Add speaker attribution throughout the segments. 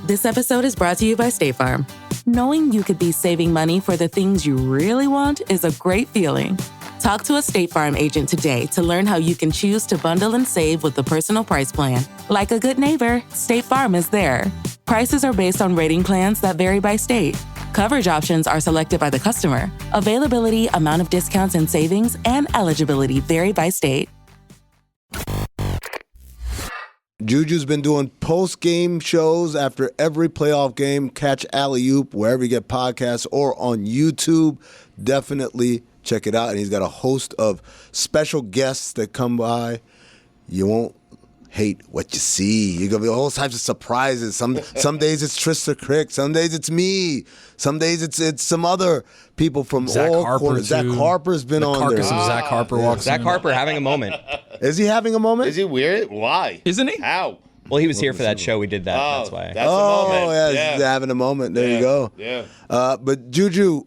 Speaker 1: This episode is brought to you by State Farm. Knowing you could be saving money for the things you really want is a great feeling. Talk to a State Farm agent today to learn how you can choose to bundle and save with the Personal Price Plan. Like a good neighbor, State Farm is there. Prices are based on rating plans that vary by state. Coverage options are selected by the customer. Availability, amount of discounts and savings, and eligibility vary by state.
Speaker 2: Juju's been doing post-game shows after every playoff game. Catch Alley-Oop wherever you get podcasts or on YouTube. Definitely check it out. And he's got a host of special guests that come by. You won't hate what you see. You're going to be all types of surprises. Some days it's Trista Crick. Some days it's me. Some days it's some other people from
Speaker 3: Zach
Speaker 2: all
Speaker 3: Harper,
Speaker 2: corners. Zach Harper's been on there.
Speaker 3: Carcass of Zach Harper walks
Speaker 4: Zach
Speaker 3: in.
Speaker 4: Harper having a moment.
Speaker 2: Is he having a moment?
Speaker 5: Is he weird? Why?
Speaker 3: Isn't he?
Speaker 5: How?
Speaker 4: Well, he was here for that show. We did that. That's why.
Speaker 5: That's a moment.
Speaker 2: Yeah, he's having a moment. There you go.
Speaker 5: Yeah.
Speaker 2: But Juju,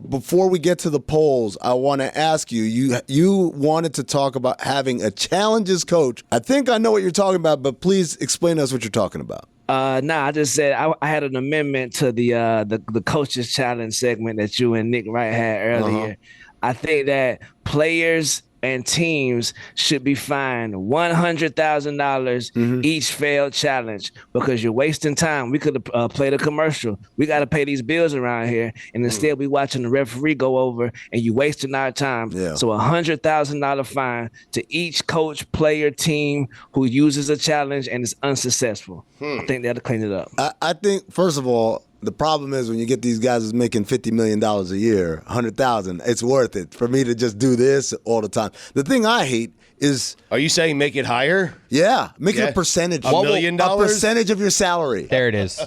Speaker 2: before we get to the polls, I want to ask you. You wanted to talk about having a challenges coach. I think I know what you're talking about, but please explain to us what you're talking about.
Speaker 6: I just said I had an amendment to the coaches challenge segment that you and Nick Wright had earlier. I think that players and teams should be fined $100,000 each failed challenge because you're wasting time. We could have played a commercial. We got to pay these bills around here, and instead we watching the referee go over, and you wasting our time. Yeah. So $100,000 fine to each coach, player, team who uses a challenge and is unsuccessful. I think that'll clean it up.
Speaker 2: I think, first of all, the problem is when you get these guys who's making $50 million a year, $100,000, it's worth it for me to just do this all the time. The thing I hate is...
Speaker 5: Are you saying make it higher?
Speaker 2: Yeah, make it a percentage.
Speaker 5: $1 million?
Speaker 2: A percentage of your salary.
Speaker 4: There it is.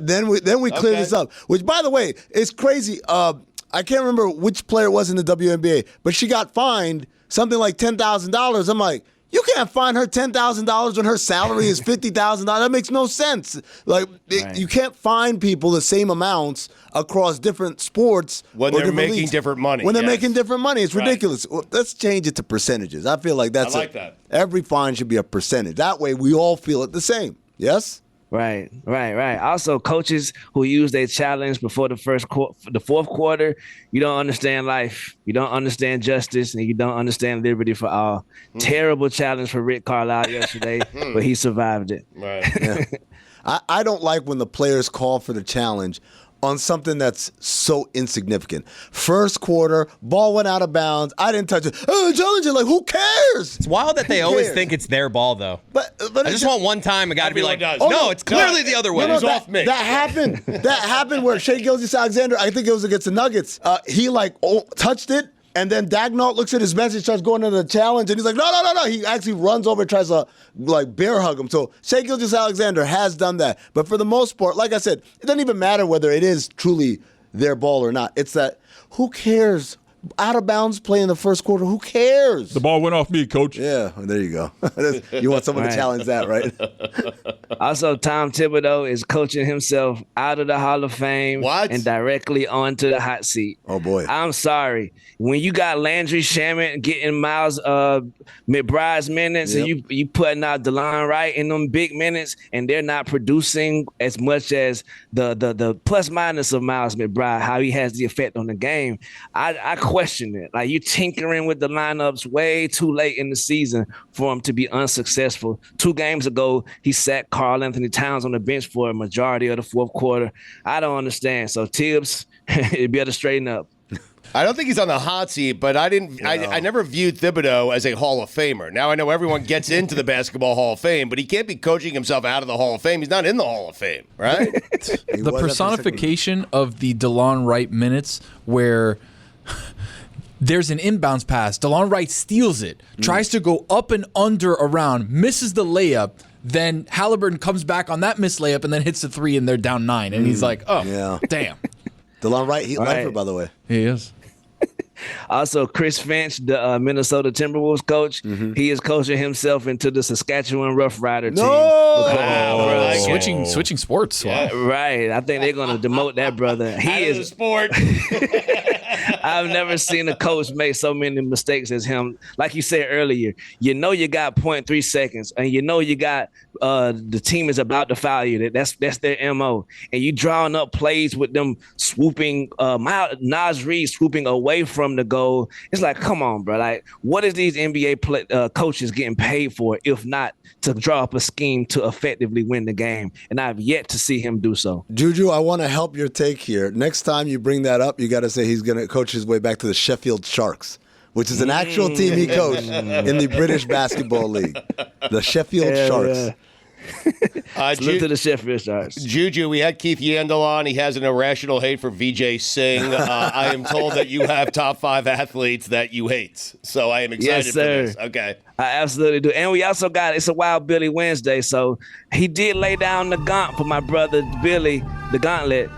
Speaker 2: Then we clear this up. Which, by the way, is crazy. I can't remember which player it was in the WNBA, but she got fined something like $10,000. I'm like... You can't fine her $10,000 when her salary is $50,000. That makes no sense. You can't fine people the same amounts across different sports
Speaker 5: when they're making different money.
Speaker 2: When they're making different money, it's ridiculous. Well, let's change it to percentages. I feel like that's.
Speaker 5: I like that.
Speaker 2: Every fine should be a percentage. That way, we all feel it the same. Yes.
Speaker 6: Right. Also, coaches who use their challenge before the fourth quarter, you don't understand life, you don't understand justice, and you don't understand liberty for all. Terrible challenge for Rick Carlisle yesterday, but he survived it.
Speaker 5: Right.
Speaker 2: Yeah. I don't like when the players call for the challenge on something that's so insignificant. First quarter, ball went out of bounds. I didn't touch it. Oh, challenge it. Like, who cares?
Speaker 4: It's wild that they always think it's their ball, though.
Speaker 2: But
Speaker 4: I just want one time a guy to be like, no, it's clearly the other way.
Speaker 2: No,
Speaker 4: It's off me.
Speaker 2: That happened. That happened where Shai Gilgeous-Alexander, I think it was against the Nuggets, he touched it, and then Dagnall looks at his bench and starts going into the challenge, and he's like, no. He actually runs over and tries to bear hug him. So Shai Gilgeous-Alexander has done that. But for the most part, like I said, it doesn't even matter whether it is truly their ball or not. It's that, who cares? Out of bounds play in the first quarter. Who cares?
Speaker 3: The ball went off me, coach.
Speaker 2: Yeah, there you go. You want someone to challenge that, right?
Speaker 6: Also, Tom Thibodeau is coaching himself out of the Hall of Fame and directly onto the hot seat.
Speaker 2: Oh, boy.
Speaker 6: I'm sorry. When you got Landry Shamet getting Miles McBride's minutes and you putting out DeLon Wright in them big minutes and they're not producing as much as the plus minus of Miles McBride, how he has the effect on the game, I question it. Like, you tinkering with the lineups way too late in the season for him to be unsuccessful. 2 games ago, he sat Karl Anthony Towns on the bench for a majority of the fourth quarter. I don't understand. So Tibbs, you better straighten up.
Speaker 5: I don't think he's on the hot seat, but I never viewed Thibodeau as a Hall of Famer. Now I know everyone gets into the Basketball Hall of Fame, but he can't be coaching himself out of the Hall of Fame. He's not in the Hall of Fame, right?
Speaker 3: The personification of the DeLon Wright minutes where there's an inbounds pass. DeLon Wright steals it, tries to go up and under around, misses the layup. Then Halliburton comes back on that missed layup and then hits the 3, and they're down 9. And he's like, damn.
Speaker 2: DeLon Wright, he's lifer, by the way.
Speaker 3: He is.
Speaker 6: Also, Chris Finch, the Minnesota Timberwolves coach, he is coaching himself into the Saskatchewan Rough Rider team.
Speaker 3: Switching sports.
Speaker 6: Yeah. Right. I think they're going to demote that brother.
Speaker 5: He is a sport.
Speaker 6: I've never seen a coach make so many mistakes as him. Like you said earlier, you know you got 0.3 seconds, and you know you got the team is about to foul you. That's their MO. And you drawing up plays with them swooping, Nas Reed swooping away from the goal. It's like, come on, bro. Like, what is these NBA coaches getting paid for if not to draw up a scheme to effectively win the game? And I've yet to see him do so.
Speaker 2: Juju, I want to help your take here. Next time you bring that up, you got to say he's going to coach his way back to the Sheffield Sharks, which is an actual team he coached in the British Basketball League. The Sheffield Sharks.
Speaker 6: Yeah. Salute to the Sheffield Sharks.
Speaker 5: Juju, we had Keith Yandel on. He has an irrational hate for Vijay Singh. I am told that you have top 5 athletes that you hate. So I am excited for this. Okay.
Speaker 6: I absolutely do. And we also got, it's a Wild Billy Wednesday, so he did lay down the gaunt for my brother Billy, the gauntlet,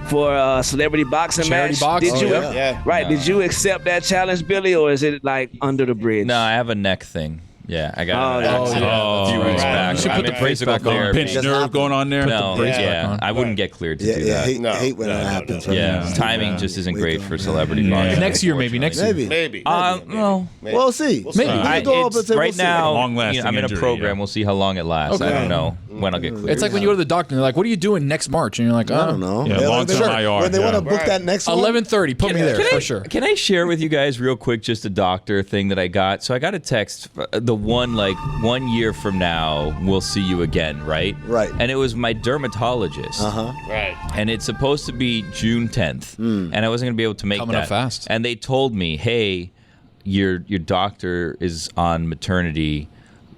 Speaker 6: for a celebrity boxing
Speaker 3: Charity
Speaker 6: match.
Speaker 3: box?
Speaker 6: Did you?
Speaker 5: Yeah.
Speaker 6: Right.
Speaker 7: No.
Speaker 6: Did you accept that challenge, Billy, or is it like under the bridge?
Speaker 7: No, I have a neck thing. Yeah, I got an
Speaker 6: Oh,
Speaker 7: accident
Speaker 3: yeah.
Speaker 7: a few weeks back.
Speaker 3: You should
Speaker 7: I'm
Speaker 3: put the
Speaker 7: in
Speaker 3: brace
Speaker 7: physical
Speaker 3: back on.
Speaker 7: therapy.
Speaker 8: Pinched nerve going on there.
Speaker 7: No,
Speaker 3: brace back
Speaker 7: yeah,
Speaker 3: on.
Speaker 7: I wouldn't get cleared to do
Speaker 2: Yeah,
Speaker 7: that.
Speaker 2: hate when that happens.
Speaker 7: Yeah, timing just isn't great for celebrity
Speaker 8: Yeah.
Speaker 7: boxing.
Speaker 3: Next year, maybe. Next year.
Speaker 2: Maybe.
Speaker 7: Well,
Speaker 2: We'll see.
Speaker 3: Maybe.
Speaker 7: right now,
Speaker 8: Long-lasting
Speaker 7: I'm in a
Speaker 8: injury,
Speaker 7: program.
Speaker 8: yeah.
Speaker 7: We'll see how long it lasts. I don't know when I'll get cleared.
Speaker 3: It's like when you go to the doctor and they're like, what are you doing next March? And you're like,
Speaker 2: I don't know.
Speaker 8: Yeah, long-term IR,
Speaker 2: When they want to
Speaker 8: yeah.
Speaker 2: book that next one.
Speaker 3: 11:30. Put me there for sure.
Speaker 7: Can I share with you guys real quick just a doctor thing that I got? So I got a text, the 1 year from now, we'll see you again, right?
Speaker 2: Right.
Speaker 7: And it was my dermatologist.
Speaker 5: Right.
Speaker 7: And it's supposed to be June 10th. And I wasn't going to be able to make
Speaker 3: Coming
Speaker 7: that.
Speaker 3: up fast.
Speaker 7: And they told me, hey, your doctor is on maternity.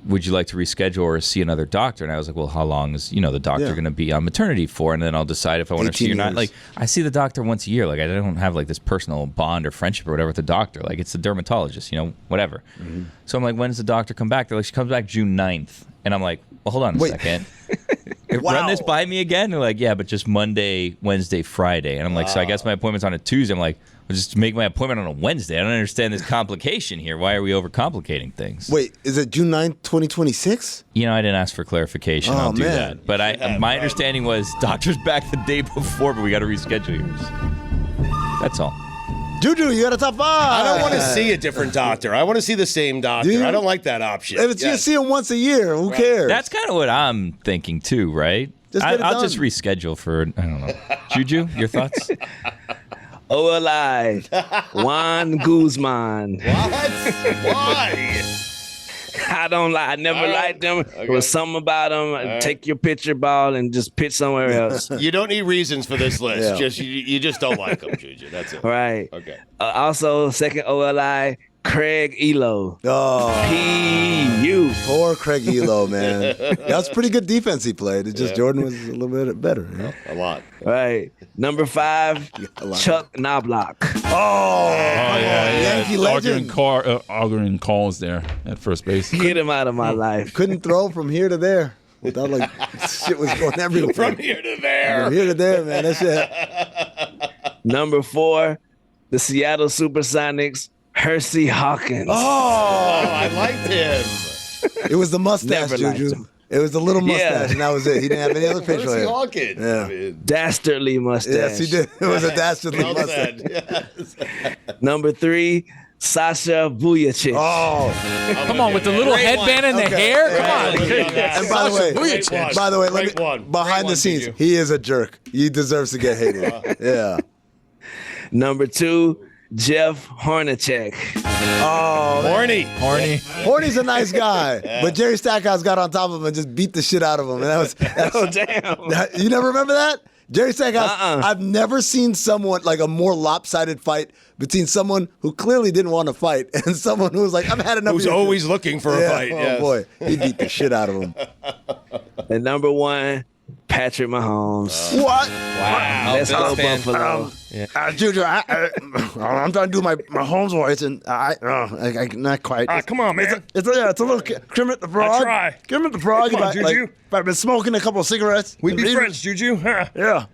Speaker 7: Would you like to reschedule or see another doctor? And I was like, well, how long is the doctor going to be on maternity for? And then I'll decide if I want to see you or not. Like, I see the doctor once a year. Like, I don't have like this personal bond or friendship or whatever with the doctor. Like, it's the dermatologist, whatever. So I'm like, when does the doctor come back? They're like, she comes back June 9th. And I'm like, well, hold on a second. Run this by me again? They're like, yeah, but just Monday, Wednesday, Friday. And I'm like, so I guess my appointment's on a Tuesday. I'm like, well, just make my appointment on a Wednesday. I don't understand this complication here. Why are we overcomplicating things?
Speaker 2: Wait, is it June 9th, 2026?
Speaker 7: I didn't ask for clarification. I'll do that. But my understanding was doctor's back the day before, but we got to reschedule yours. That's all.
Speaker 2: Juju, you got a top 5.
Speaker 5: I don't want to see a different doctor. I want to see the same doctor.
Speaker 2: Do you?
Speaker 5: I don't like that option.
Speaker 2: If it's you see him once a year, who cares?
Speaker 7: That's kind of what I'm thinking too, right?
Speaker 2: Just get it
Speaker 7: I'll
Speaker 2: done.
Speaker 7: just reschedule for, I don't know. Juju, your thoughts?
Speaker 6: OLI, Juan Guzman.
Speaker 5: What? Why?
Speaker 6: I don't like. I never liked them. There was something about them. Take your pitcher ball and just pitch somewhere else.
Speaker 5: You don't need reasons for this list. Just you just don't like them, Juju. That's it.
Speaker 6: Right.
Speaker 5: Okay.
Speaker 6: Also, second OLI, Craig Elo.
Speaker 2: Oh,
Speaker 6: P.U.
Speaker 2: poor Craig Elo, man. That was pretty good defense he played. It's just Jordan was a little bit better.
Speaker 5: A lot.
Speaker 6: Right. Number 5, Chuck Knobloch.
Speaker 2: Oh, Yankee legend.
Speaker 8: Arguing calls there at first base.
Speaker 6: Get him out of my life.
Speaker 2: Couldn't throw from here to there without like shit was going everywhere.
Speaker 5: From here to there.
Speaker 2: From here to there, man. That shit.
Speaker 6: Number 4, the Seattle Supersonics, Hersey Hawkins.
Speaker 2: Oh,
Speaker 5: I liked him.
Speaker 2: it was the mustache,
Speaker 6: Never liked
Speaker 2: Juju.
Speaker 6: him.
Speaker 2: It was the little mustache,
Speaker 6: Yeah.
Speaker 2: and that was it. He didn't have any other facial
Speaker 5: Hersey
Speaker 2: hair.
Speaker 5: Hawkins.
Speaker 2: Yeah.
Speaker 5: I mean,
Speaker 6: Dastardly mustache.
Speaker 2: Yes, he did. It was a dastardly
Speaker 5: well
Speaker 2: mustache.
Speaker 5: said. Yes.
Speaker 6: Number 3, Sasha Vujacic.
Speaker 2: Oh,
Speaker 3: Come on, with the little
Speaker 5: Great
Speaker 3: headband and the
Speaker 2: Okay.
Speaker 3: hair. Come
Speaker 5: Right.
Speaker 3: on.
Speaker 2: and by the way,
Speaker 5: Great one.
Speaker 2: let me
Speaker 5: Great one.
Speaker 2: behind
Speaker 5: Great
Speaker 2: the
Speaker 5: one,
Speaker 2: scenes,
Speaker 5: Juju.
Speaker 2: he is a jerk. He deserves to get hated. Yeah.
Speaker 6: Number 2, Jeff Hornacek.
Speaker 2: Oh,
Speaker 5: Horny.
Speaker 2: Horny's a nice guy, but Jerry Stackhouse got on top of him and just beat the shit out of him. And that's
Speaker 6: Oh, damn.
Speaker 2: you never remember that? Jerry Stackhouse, I've never seen someone like a more lopsided fight between someone who clearly didn't want to fight and someone who was like, I've had enough
Speaker 5: Who's
Speaker 2: of your
Speaker 5: always
Speaker 2: shit.
Speaker 5: looking for a
Speaker 2: Yeah,
Speaker 5: fight.
Speaker 2: oh
Speaker 5: Yes.
Speaker 2: boy, he beat the shit out of him.
Speaker 6: And number 1, Patrick Mahomes.
Speaker 2: What?
Speaker 4: Wow.
Speaker 6: Let's go,
Speaker 4: Bills fan.
Speaker 6: Buffalo.
Speaker 2: Juju, I'm trying to do my Holmes voice, and I not quite.
Speaker 9: Come on, man.
Speaker 2: It's a little Kermit the Frog.
Speaker 9: try.
Speaker 2: Kermit the Frog.
Speaker 9: Come on,
Speaker 2: if I- like,
Speaker 9: Juju.
Speaker 2: if I've been smoking a couple of cigarettes.
Speaker 9: We'd be
Speaker 2: Even-
Speaker 9: friends, Juju. Huh.
Speaker 2: Yeah.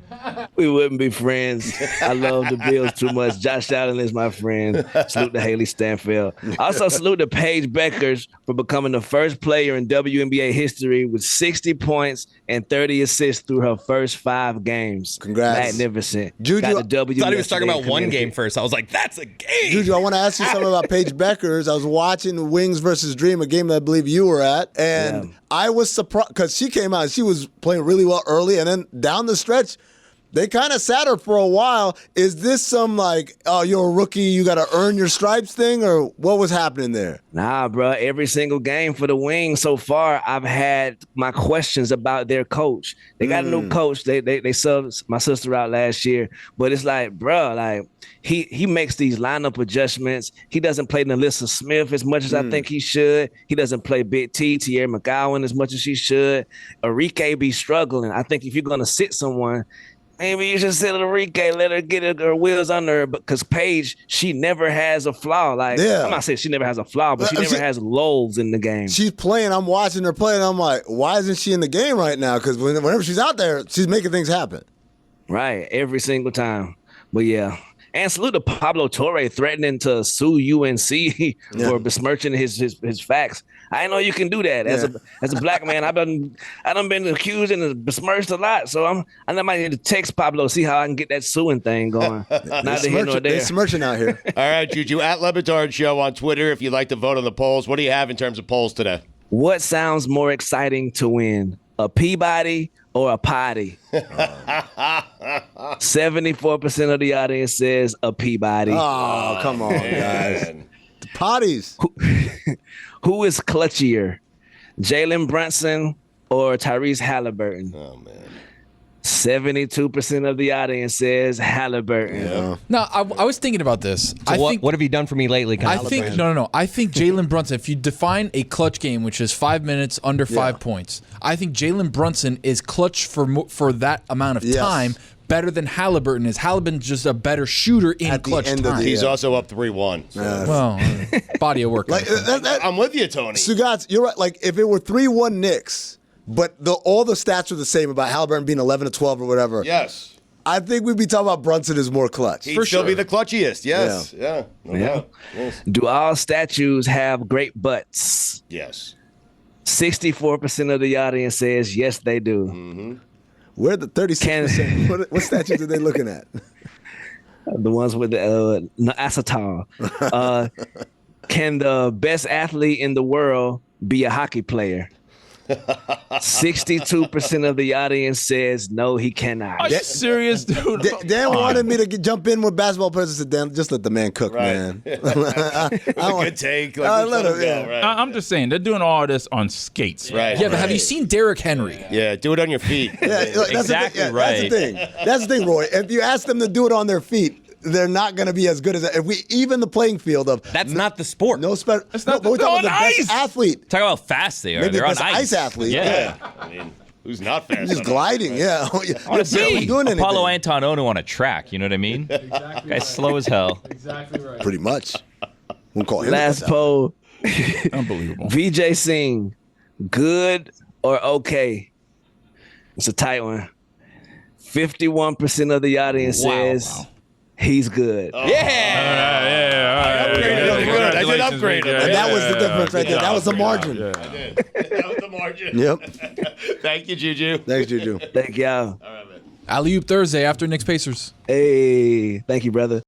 Speaker 6: We wouldn't be friends. I love the Bills too much. Josh Allen is my friend. Salute to Haley Stanfield. Also salute to Paige Beckers for becoming the first player in WNBA history with 60 points and 30 assists through her first 5 games.
Speaker 2: Congrats.
Speaker 6: Magnificent.
Speaker 2: Juju,
Speaker 6: Got the W
Speaker 4: I thought he was talking
Speaker 6: yesterday
Speaker 4: about one
Speaker 6: in
Speaker 4: game first. I was like, that's a game.
Speaker 2: Juju, I want to ask you something about Paige Beckers. I was watching Wings versus Dream, a game that I believe you were at, and I was surprised because she came out and she was playing really well early, and then down the stretch, they kind of sat her for a while. Is this some like, oh, you're a rookie, you got to earn your stripes thing, or what was happening there?
Speaker 6: Nah, bro. Every single game for the Wings so far, I've had my questions about their coach. They got a new coach. They subbed my sister out last year, but it's like, bro, like he makes these lineup adjustments. He doesn't play Nalissa Smith as much as I think he should. He doesn't play Big T, Tierra McGowan as much as he should. Enrique be struggling. I think if you're gonna sit someone, maybe you should sit Enrique, let her get her wheels under her, because Paige, she never has a flaw. Like, I'm not saying she never has a flaw, but she never has lulls in the game.
Speaker 2: She's playing. I'm watching her play, and I'm like, why isn't she in the game right now? Because whenever she's out there, she's making things happen.
Speaker 6: Right, every single time. But yeah. And salute to Pablo Torre threatening to sue UNC for besmirching his facts. I didn't know you can do that. As a black man, I done been accused and besmirched a lot. So I might need to text Pablo, see how I can get that suing thing going. Neither here nor there.
Speaker 2: They're smirching out here.
Speaker 5: All right, Juju, at Batard Show on Twitter if you'd like to vote on the polls. What do you have in terms of polls today?
Speaker 6: What sounds more exciting to win, a Peabody or a potty? 74% of the audience says a Peabody.
Speaker 2: Oh, come on, guys. The potties.
Speaker 6: Who is clutchier, Jalen Brunson or Tyrese Halliburton?
Speaker 5: Oh, man.
Speaker 6: 72% of the audience says Halliburton.
Speaker 2: Yeah.
Speaker 3: No, I was thinking about this.
Speaker 4: So what have you done for me lately?
Speaker 3: I think no. I think Jalen Brunson, if you define a clutch game, which is 5 minutes under 5 points, I think Jalen Brunson is clutch for that amount of time better than Halliburton is. Halliburton's just a better shooter in clutch time.
Speaker 5: He's also up 3-1. So.
Speaker 3: Well, body of work.
Speaker 5: Like, I'm with you, Tony.
Speaker 2: Stugotz, you're right. Like, if it were 3-1 Knicks, but all the stats are the same about Halliburton being 11-12 or whatever.
Speaker 5: Yes.
Speaker 2: I think we'd be talking about Brunson is more clutch.
Speaker 5: He'd still be the clutchiest. Yes. Yeah. No doubt. Yes.
Speaker 6: Do all statues have great butts?
Speaker 5: Yes.
Speaker 6: 64% of the audience says yes, they do.
Speaker 5: Mm-hmm.
Speaker 2: Where the 36%? What statues are they looking at?
Speaker 6: The ones with the acetal. Can the best athlete in the world be a hockey player? 62% of the audience says no, he cannot.
Speaker 8: Are you serious, dude?
Speaker 2: Dan wanted me to jump in with basketball players. I said, Dan, just let the man cook, man.
Speaker 5: Good take. Let him go, right.
Speaker 8: I'm just saying, they're doing all this on skates.
Speaker 5: Right.
Speaker 3: Yeah, but have you seen Derrick Henry?
Speaker 5: Yeah, do it on your feet.
Speaker 7: Exactly right.
Speaker 2: That's the thing, Roy. If you ask them to do it on their feet, they're not going to be as good as that. If we even the playing field of
Speaker 4: that's not the sport.
Speaker 2: No special. But we're talking about the best athlete.
Speaker 7: Talk about how fast they are.
Speaker 2: Maybe
Speaker 7: They're
Speaker 2: the best
Speaker 7: on
Speaker 2: ice athlete.
Speaker 7: Yeah.
Speaker 5: I mean, who's not fast?
Speaker 2: Just gliding. Yeah.
Speaker 7: I want to see
Speaker 2: doing anything.
Speaker 7: Apollo Antononu on a track. You know what I mean?
Speaker 3: Exactly.
Speaker 7: Guy's slow as hell.
Speaker 3: Exactly right.
Speaker 2: Pretty much. We'll call him
Speaker 6: Last poll.
Speaker 8: Unbelievable.
Speaker 6: VJ Singh, good or okay? It's a tight one. 51% of the audience says he's good.
Speaker 5: Oh. Yeah. I did upgrade him.
Speaker 2: And that was the difference right there. That was the margin.
Speaker 5: I did. That was the margin.
Speaker 2: Yep.
Speaker 5: Thank you, Juju.
Speaker 2: Thanks, Juju.
Speaker 6: Thank y'all.
Speaker 5: All right, man.
Speaker 3: Alley-oop Thursday after Knicks Pacers.
Speaker 6: Hey, thank you, brother.